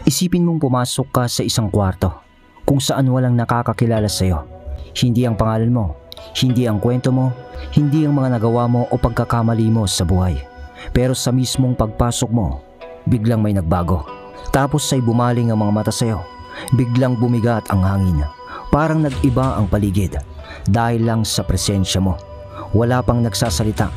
Isipin mong pumasok ka sa isang kwarto kung saan walang nakakakilala sa'yo. Hindi ang pangalan mo, hindi ang kwento mo, hindi ang mga nagawa mo o pagkakamali mo sa buhay. Pero sa mismong pagpasok mo, biglang may nagbago. Tapos ay bumaling ang mga mata sa'yo. Biglang bumigat ang hangin. Parang nag-iba ang paligid dahil lang sa presensya mo. Wala pang nagsasalita,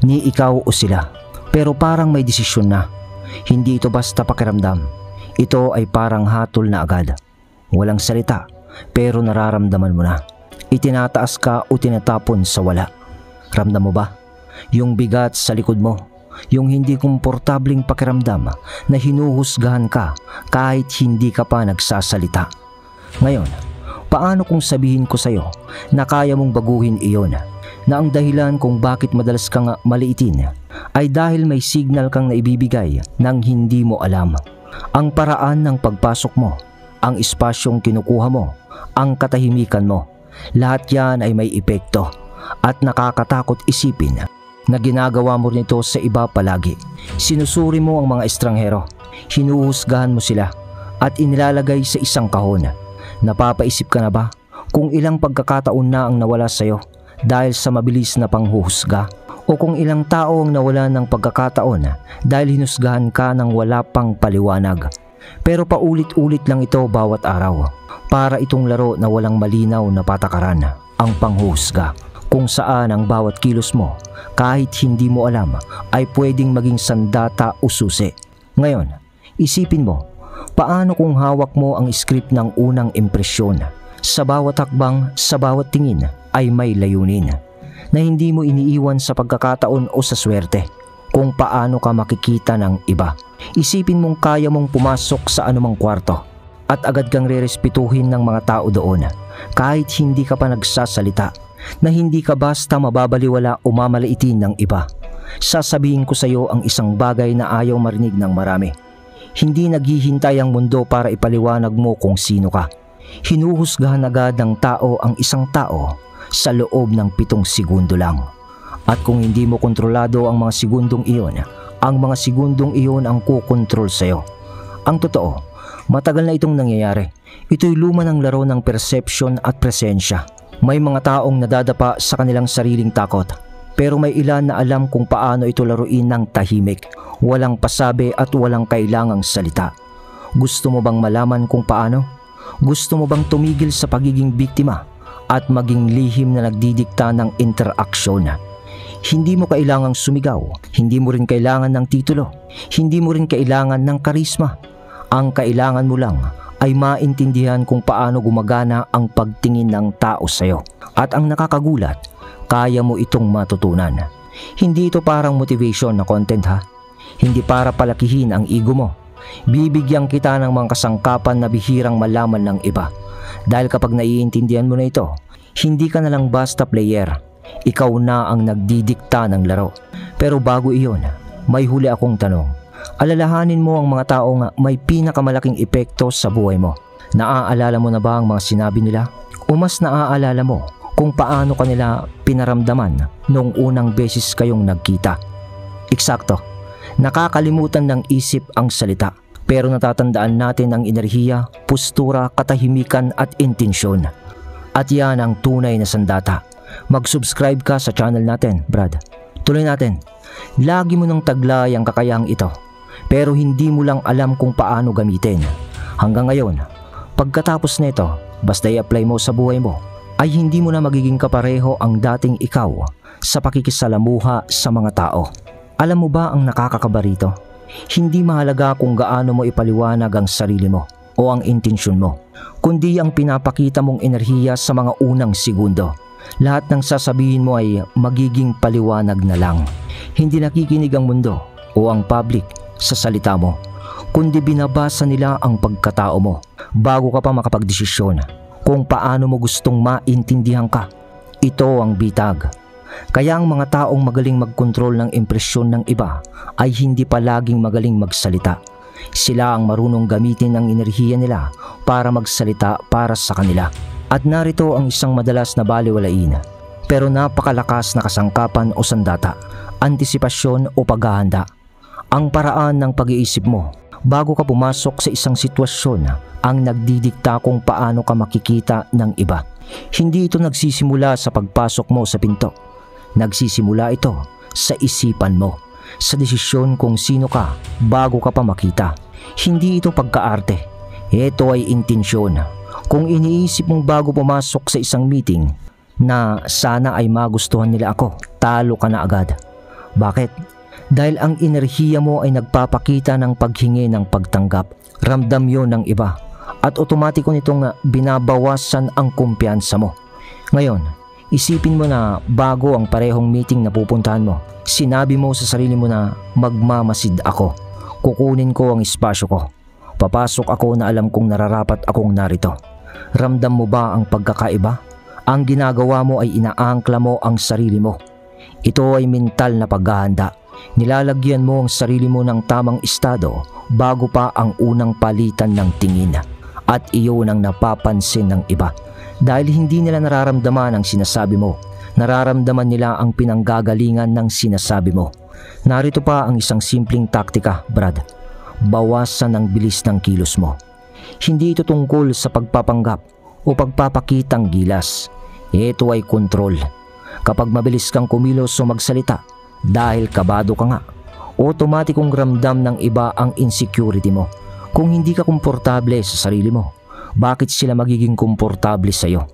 ni ikaw o sila. Pero parang may desisyon na. Hindi ito basta pakiramdam. Ito ay parang hatol na agad. Walang salita, pero nararamdaman mo na. Itinataas ka o tinatapon sa wala. Ramdam mo ba? Yung bigat sa likod mo. Yung hindi komportabling pakiramdam na hinuhusgahan ka kahit hindi ka pa nagsasalita. Ngayon, paano kung sabihin ko sa'yo na kaya mong baguhin iyon? Na ang dahilan kung bakit madalas kang maliitin ay dahil may signal kang naibibigay nang hindi mo alam. Ang paraan ng pagpasok mo, ang espasyong kinukuha mo, ang katahimikan mo, lahat yan ay may epekto at nakakatakot isipin na ginagawa mo nito sa iba palagi. Sinusuri mo ang mga estranghero, hinuhusgahan mo sila at inilalagay sa isang kahon. Napapaisip ka na ba kung ilang pagkakataon na ang nawala sa'yo dahil sa mabilis na panghuhusga? O kung ilang tao ang nawala ng pagkakataon dahil hinusgahan ka ng wala pang paliwanag? Pero paulit-ulit lang ito bawat araw. Para itong laro na walang malinaw na patakaran, ang panghuhusga, kung saan ang bawat kilos mo, kahit hindi mo alam, ay pwedeng maging sandata o susi. Ngayon, isipin mo, paano kung hawak mo ang script ng unang impresyon? Sa bawat hakbang, sa bawat tingin, ay may layunin na hindi mo iniiwan sa pagkakataon o sa swerte kung paano ka makikita ng iba. Isipin mong kaya mong pumasok sa anumang kwarto at agad kang rerespetuhin ng mga tao doon kahit hindi ka pa nagsasalita, na hindi ka basta mababaliwala o mamalaitin ng iba. Sasabihin ko sa iyo ang isang bagay na ayaw marinig ng marami. Hindi naghihintay ang mundo para ipaliwanag mo kung sino ka. Hinuhusgahan agad ng tao ang isang tao sa loob ng 7 segundo lang. At kung hindi mo kontrolado ang mga segundong iyon, ang mga segundong iyon ang kukontrol sa'yo. Ang totoo, matagal na itong nangyayari. Ito'y luma ng laro ng perception at presensya. May mga taong nadadapa sa kanilang sariling takot, pero may ilan na alam kung paano ito laruin ng tahimik, walang pasabi at walang kailangang salita. Gusto mo bang malaman kung paano? Gusto mo bang tumigil sa pagiging biktima at maging lihim na nagdidikta ng interaksyon? Hindi mo kailangang sumigaw, hindi mo rin kailangan ng titulo, hindi mo rin kailangan ng karisma. Ang kailangan mo lang ay maintindihan kung paano gumagana ang pagtingin ng tao sa'yo. At ang nakakagulat, kaya mo itong matutunan. Hindi ito parang motivation na content ha. Hindi para palakihin ang ego mo. Bibigyan kita ng mga kasangkapan na bihirang malaman ng iba. Dahil kapag naiintindihan mo na ito, hindi ka na lang basta player. Ikaw na ang nagdidikta ng laro. Pero bago iyon, may huli akong tanong. Alalahanin mo ang mga taong may pinakamalaking epekto sa buhay mo. Naaalala mo na ba ang mga sinabi nila? O mas naaalala mo kung paano kanila pinaramdaman noong unang beses kayong nagkita? Eksakto, nakakalimutan ng isip ang salita, pero natatandaan natin ang enerhiya, postura, katahimikan at intensyon. At yan ang tunay na sandata. Mag-subscribe ka sa channel natin, Brad. Tuloy natin. Lagi mo nang taglay ang kakayahang ito, pero hindi mo lang alam kung paano gamitin. Hanggang ngayon, pagkatapos nito, basta i-apply mo sa buhay mo, ay hindi mo na magiging kapareho ang dating ikaw sa pakikisalamuha sa mga tao. Alam mo ba ang nakakakaba rito? Hindi mahalaga kung gaano mo ipaliwanag ang sarili mo o ang intensyon mo, kundi ang pinapakita mong enerhiya sa mga unang segundo. Lahat ng sasabihin mo ay magiging paliwanag na lang. Hindi nakikinig ang mundo o ang public sa salita mo, kundi binabasa nila ang pagkatao mo bago ka pa makapagdesisyon kung paano mo gustong maintindihan ka. Ito ang bitag. Kaya ang mga taong magaling magkontrol ng impresyon ng iba ay hindi palaging magaling magsalita. Sila ang marunong gamitin ang enerhiya nila para magsalita para sa kanila. At narito ang isang madalas na baliwalain, pero napakalakas na kasangkapan o sandata, antisipasyon o paghahanda. Ang paraan ng pag-iisip mo, Bago ka pumasok sa isang sitwasyon ang nagdidikta kung paano ka makikita ng iba. Hindi ito nagsisimula sa pagpasok mo sa pinto. Nagsisimula ito sa isipan mo, sa desisyon kung sino ka bago ka pa makita. Hindi ito pagkaarte. Ito ay intensyon. Kung iniisip mong bago pumasok sa isang meeting na sana ay magustuhan nila ako, talo ka na agad. Bakit? Dahil ang enerhiya mo ay nagpapakita ng paghingi ng pagtanggap. Ramdam yon ng iba at otomatiko nitong binabawasan ang kumpiyansa mo. Ngayon, isipin mo na bago ang parehong meeting na pupuntahan mo, sinabi mo sa sarili mo na magmamasid ako. Kukunin ko ang espasyo ko. Papasok ako na alam kong nararapat akong narito. Ramdam mo ba ang pagkakaiba? Ang ginagawa mo ay inaangkla mo ang sarili mo. Ito ay mental na paghahanda. Nilalagyan mo ang sarili mo ng tamang estado bago pa ang unang palitan ng tingin. At iyon ang napapansin ng iba. Dahil hindi nila nararamdaman ang sinasabi mo. Nararamdaman nila ang pinanggagalingan ng sinasabi mo. Narito pa ang isang simpleng taktika, Brad. Bawasan ang bilis ng kilos mo. Hindi ito tungkol sa pagpapanggap o pagpapakitang gilas. Ito ay kontrol. Kapag mabilis kang kumilos o magsalita, dahil kabado ka nga, otomatikong ramdam ng iba ang insecurity mo. Kung hindi ka komportable sa sarili mo, bakit sila magiging komportable sa iyo?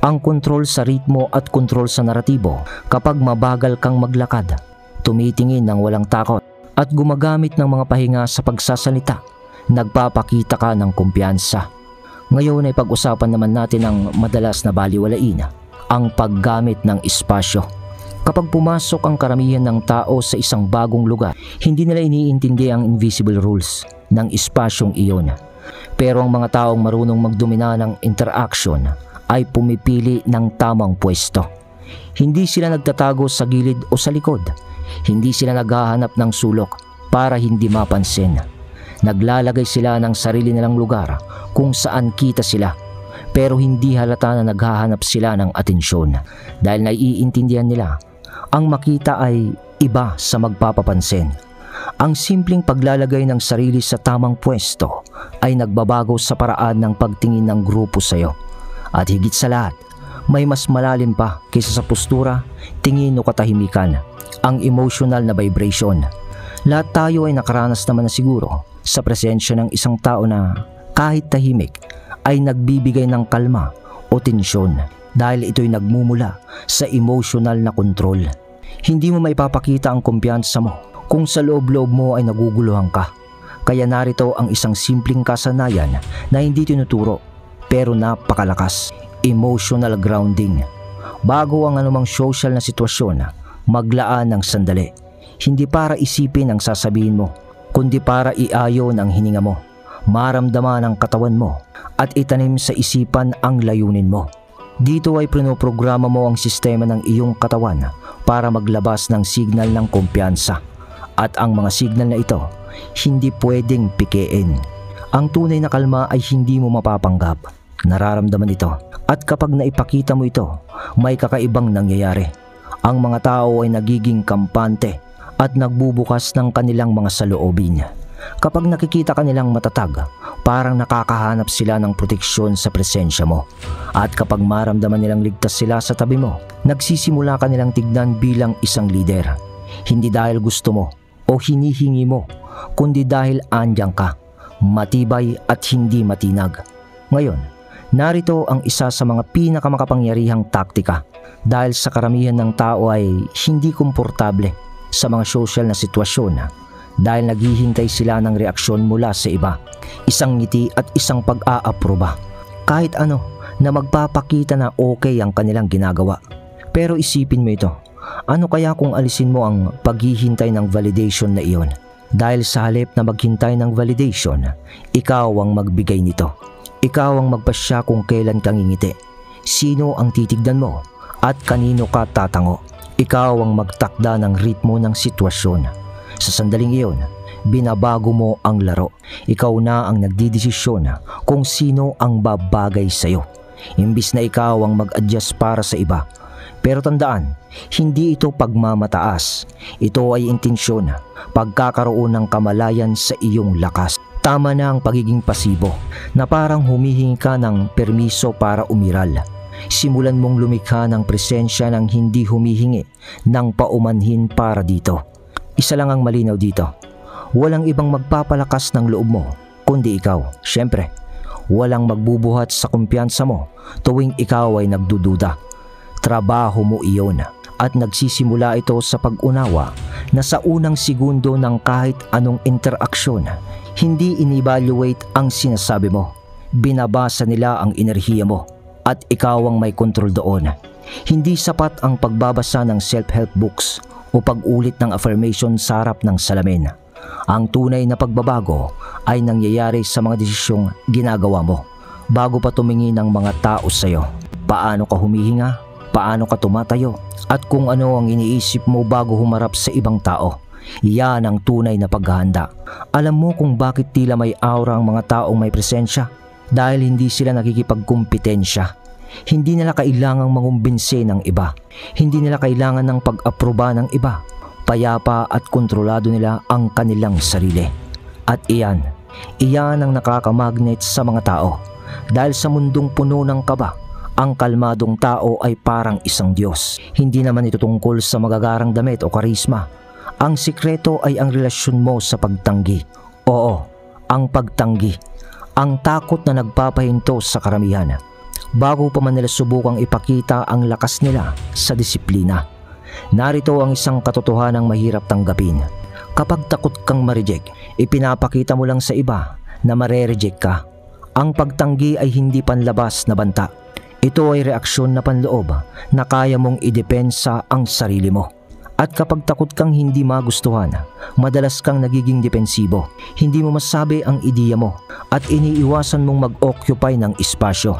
Ang kontrol sa ritmo at kontrol sa naratibo. Kapag mabagal kang maglakad, tumitingin ng walang takot at gumagamit ng mga pahinga sa pagsasalita, nagpapakita ka ng kumpiyansa. Ngayon ay pag-usapan naman natin ang madalas na baliwalain, ang paggamit ng espasyo. Kapag pumasok ang karamihan ng tao sa isang bagong lugar, hindi nila iniintindi ang invisible rules ng espasyong iyon. Pero ang mga taong marunong magdomina ng interaction ay pumipili ng tamang pwesto. Hindi sila nagtatago sa gilid o sa likod. Hindi sila naghahanap ng sulok para hindi mapansin. Naglalagay sila ng sarili nilang lugar kung saan kita sila. Pero hindi halata na naghahanap sila ng atensyon dahil naiintindihan nila ang makita ay iba sa magpapapansin. Ang simpleng paglalagay ng sarili sa tamang pwesto ay nagbabago sa paraan ng pagtingin ng grupo sa iyo. At higit sa lahat, may mas malalim pa kaysa sa postura, tingin o katahimikan, ang emotional na vibration. Lahat tayo ay nakaranas naman na siguro sa presensya ng isang tao na kahit tahimik ay nagbibigay ng kalma o tensyon dahil ito'y nagmumula sa emotional na kontrol. Hindi mo maipapakita ang kumpiyansa mo kung sa loob-loob mo ay naguguluhan ka. Kaya narito ang isang simpleng kasanayan na hindi tinuturo pero napakalakas. Emotional grounding. Bago ang anumang social na sitwasyon, maglaan ng sandali. Hindi para isipin ang sasabihin mo, kundi para iayon ang hininga mo, maramdaman ang katawan mo, at itanim sa isipan ang layunin mo. Dito ay pinoprograma mo ang sistema ng iyong katawan para maglabas ng signal ng kumpiyansa. At ang mga signal na ito, hindi pwedeng pikein. Ang tunay na kalma ay hindi mo mapapanggap. Nararamdaman ito. At kapag naipakita mo ito, may kakaibang nangyayari. Ang mga tao ay nagiging kampante at nagbubukas ng kanilang mga saloobin. Kapag nakikita kanilang matatag, parang nakakahanap sila ng proteksyon sa presensya mo. At kapag maramdaman nilang ligtas sila sa tabi mo, nagsisimula ka nilang tignan bilang isang leader. Hindi dahil gusto mo o hinihingi mo, kundi dahil andyan ka, matibay at hindi matinag. Ngayon, narito ang isa sa mga pinakamakapangyarihang taktika dahil sa karamihan ng tao ay hindi komportable sa mga social na sitwasyon dahil naghihintay sila ng reaksyon mula sa iba. Isang ngiti at isang pag-aaproba. Kahit ano na magpapakita na okay ang kanilang ginagawa. Pero isipin mo ito. Ano kaya kung alisin mo ang paghihintay ng validation na iyon? Dahil sa halip na maghintay ng validation, ikaw ang magbigay nito. Ikaw ang magpasya kung kailan kang ngingiti. Sino ang titignan mo at kanino ka tatango. Ikaw ang magtakda ng ritmo ng sitwasyon. Sa sandaling iyon, binabago mo ang laro. Ikaw na ang nagdidesisyon kung sino ang babagay sa iyo. Imbis na ikaw ang mag-adjust para sa iba. Pero tandaan, hindi ito pagmamataas. Ito ay intensyon, pagkakaroon ng kamalayan sa iyong lakas. Tama na ang pagiging pasibo na parang humihingi ka ng permiso para umiral. Simulan mong lumikha ng presensya ng hindi humihingi ng paumanhin para dito. Isa lang ang malinaw dito. Walang ibang magpapalakas ng loob mo kundi ikaw. Siyempre, walang magbubuhat sa kumpiyansa mo tuwing ikaw ay nagdududa. Trabaho mo iyon at nagsisimula ito sa pag-unawa na sa unang segundo ng kahit anong interaksyon, hindi in-evaluate ang sinasabi mo. Binabasa nila ang enerhiya mo at ikaw ang may kontrol doon. Hindi sapat ang pagbabasa ng self-help books o pag-ulit ng affirmation sa harap ng salamin. Ang tunay na pagbabago ay nangyayari sa mga desisyong ginagawa mo bago pa tumingin ng mga tao sa iyo. Paano ka humihinga, paano ka tumatayo, at kung ano ang iniisip mo bago humarap sa ibang tao. Iyan ang tunay na paghahanda. Alam mo kung bakit tila may aura ang mga taong may presensya? Dahil hindi sila nakikipagkumpetensya. Hindi nila kailangang mangumbinse ng iba. Hindi nila kailangan ng pag-aproba ng iba. Payapa at kontrolado nila ang kanilang sarili. At iyan ang nakakamagnet sa mga tao. Dahil sa mundong puno ng kaba, ang kalmadong tao ay parang isang Diyos. Hindi naman ito tungkol sa magagarang damit o karisma. Ang sikreto ay ang relasyon mo sa pagtanggi. Oo, ang pagtanggi. Ang takot na nagpapahinto sa karamihan. Bago pa man nila subukang ipakita ang lakas nila sa disiplina. Narito ang isang katotohanang mahirap tanggapin. Kapag takot kang ma-reject, ipinapakita mo lang sa iba na mare-reject ka. Ang pagtanggi ay hindi panlabas na banta. Ito ay reaksyon na panloob na kaya mong idepensa ang sarili mo. At kapag takot kang hindi magustuhan, madalas kang nagiging depensibo. Hindi mo masabi ang ideya mo at iniiwasan mong mag-occupy ng espasyo.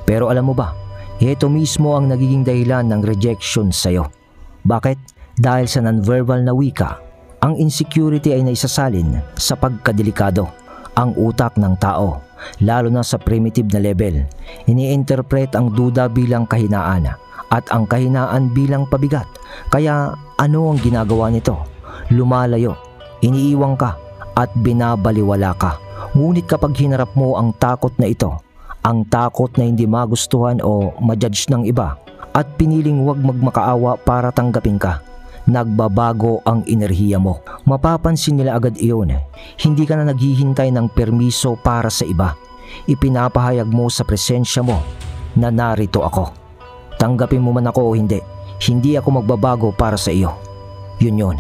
Pero alam mo ba, ito mismo ang nagiging dahilan ng rejection sa'yo. Bakit? Dahil sa nonverbal na wika, ang insecurity ay naisasalin sa pagkadelikado. Ang utak ng tao, lalo na sa primitive na level, ini-interpret ang duda bilang kahinaan at ang kahinaan bilang pabigat. Kaya ano ang ginagawa nito? Lumalayo, iniiwang ka at binabaliwala ka. Ngunit kapag hinarap mo ang takot na ito, ang takot na hindi magustuhan o ma-judge ng iba, at piniling huwag magmakaawa para tanggapin ka, nagbabago ang enerhiya mo. Mapapansin nila agad iyon. Hindi ka na naghihintay ng permiso para sa iba. Ipinapahayag mo sa presensya mo na narito ako. Tanggapin mo man ako o hindi, hindi ako magbabago para sa iyo. Yun.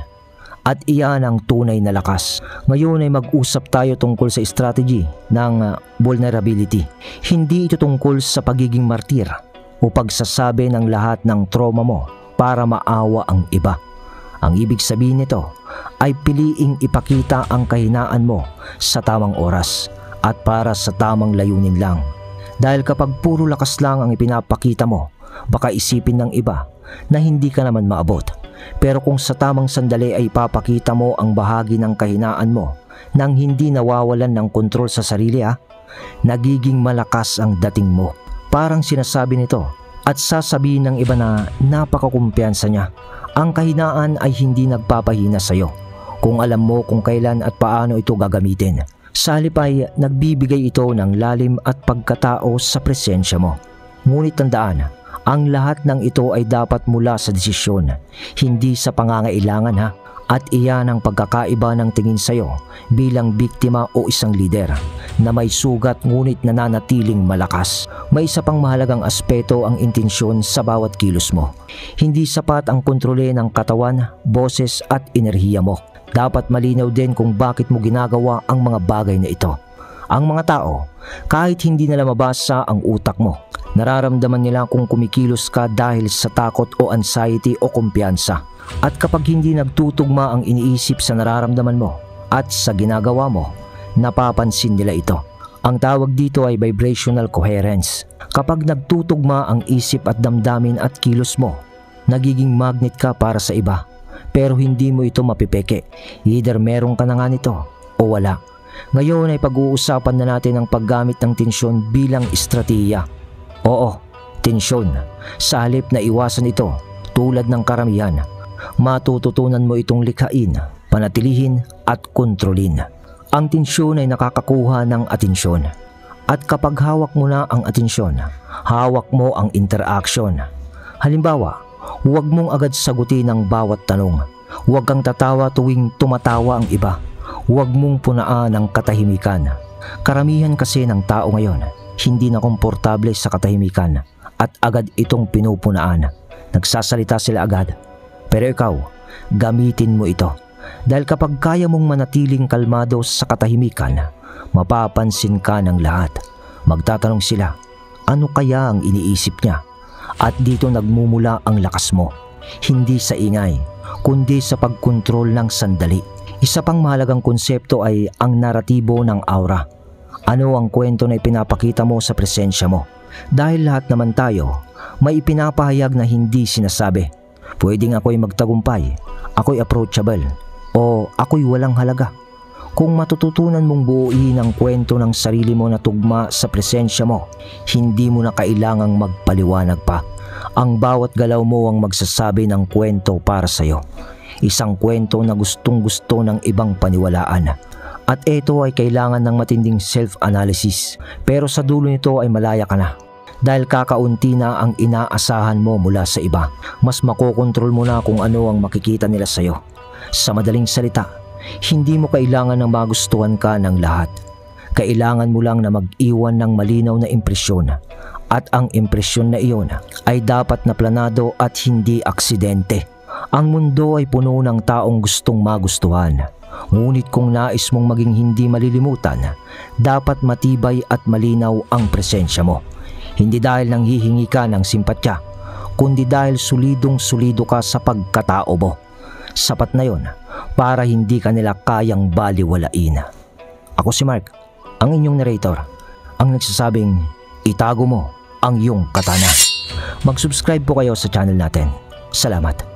At iyan ang tunay na lakas. Ngayon ay mag-usap tayo tungkol sa strategy ng vulnerability. Hindi ito tungkol sa pagiging martir o pagsasabi ng lahat ng trauma mo para maawa ang iba. Ang ibig sabihin nito ay piliing ipakita ang kahinaan mo sa tamang oras at para sa tamang layunin lang. Dahil kapag puro lakas lang ang ipinapakita mo, baka isipin ng iba na hindi ka naman maabot. Pero kung sa tamang sandali ay ipapakita mo ang bahagi ng kahinaan mo nang hindi nawawalan ng kontrol sa sarili, nagiging malakas ang dating mo. Parang sinasabi nito at sasabihin ng iba na napakakumpiyansa niya. Ang kahinaan ay hindi nagpapahina sa iyo kung alam mo kung kailan at paano ito gagamitin. Sa halip ay nagbibigay ito ng lalim at pagkatao sa presensya mo. Ngunit tandaan, ang lahat ng ito ay dapat mula sa desisyon, hindi sa pangangailangan At iyan ang pagkakaiba ng tingin sa iyo bilang biktima o isang lider na may sugat ngunit nananatiling malakas. May isa pang mahalagang aspeto ang intensyon sa bawat kilos mo. Hindi sapat ang kontrole ng katawan, boses at enerhiya mo. Dapat malinaw din kung bakit mo ginagawa ang mga bagay na ito. Ang mga tao, kahit hindi nila mabasa ang utak mo, nararamdaman nila kung kumikilos ka dahil sa takot o anxiety o kumpiyansa. At kapag hindi nagtutugma ang iniisip sa nararamdaman mo at sa ginagawa mo, napapansin nila ito. Ang tawag dito ay vibrational coherence. Kapag nagtutugma ang isip at damdamin at kilos mo, nagiging magnet ka para sa iba. Pero hindi mo ito mapipeke. Either meron ka na nga nito o wala. Ngayon ay pag-uusapan na natin ang paggamit ng tensyon bilang estratiya. Oo, tensyon. Sa halip na iwasan ito, tulad ng karamihan, matututunan mo itong likhain, panatilihin at kontrolin. Ang tensyon ay nakakakuha ng atensyon. At kapag hawak mo na ang atensyon, hawak mo ang interaction. Halimbawa, huwag mong agad sagutin ang bawat tanong. Huwag kang tatawa tuwing tumatawa ang iba. Huwag mong punaan ang katahimikan. Karamihan kasi ng tao ngayon, hindi na komportable sa katahimikan at agad itong pinupunaan. Nagsasalita sila agad. Pero ikaw, gamitin mo ito. Dahil kapag kaya mong manatiling kalmado sa katahimikan, mapapansin ka ng lahat. Magtatanong sila, ano kaya ang iniisip niya? At dito nagmumula ang lakas mo. Hindi sa ingay, kundi sa pagkontrol ng sandali. Isa pang mahalagang konsepto ay ang naratibo ng aura. Ano ang kwento na ipinapakita mo sa presensya mo? Dahil lahat naman tayo, may ipinapahayag na hindi sinasabi. Pwedeng ako'y magtagumpay, ako'y approachable, o ako'y walang halaga. Kung matututunan mong buuin ang kwento ng sarili mo na tugma sa presensya mo, hindi mo na kailangang magpaliwanag pa. Ang bawat galaw mo ang magsasabi ng kwento para sa'yo. Isang kwento na gustong-gusto ng ibang paniwalaan. At ito ay kailangan ng matinding self-analysis. Pero sa dulo nito ay malaya ka na. Dahil kakaunti na ang inaasahan mo mula sa iba. Mas makokontrol mo na kung ano ang makikita nila sa'yo. Sa madaling salita, hindi mo kailangan na magustuhan ka ng lahat. Kailangan mo lang na mag-iwan ng malinaw na impresyon. At ang impresyon na iyon ay dapat na planado at hindi aksidente. Ang mundo ay puno ng taong gustong magustuhan. Ngunit kung nais mong maging hindi malilimutan, dapat matibay at malinaw ang presensya mo. Hindi dahil nanghihingi ka ng simpatya, kundi dahil solidong-solido ka sa pagkatao mo. Sapat na yon para hindi ka nila kayang baliwalain. Ako si Mark, ang inyong narrator, ang nagsasabing itago mo ang iyong katana. Mag-subscribe po kayo sa channel natin. Salamat.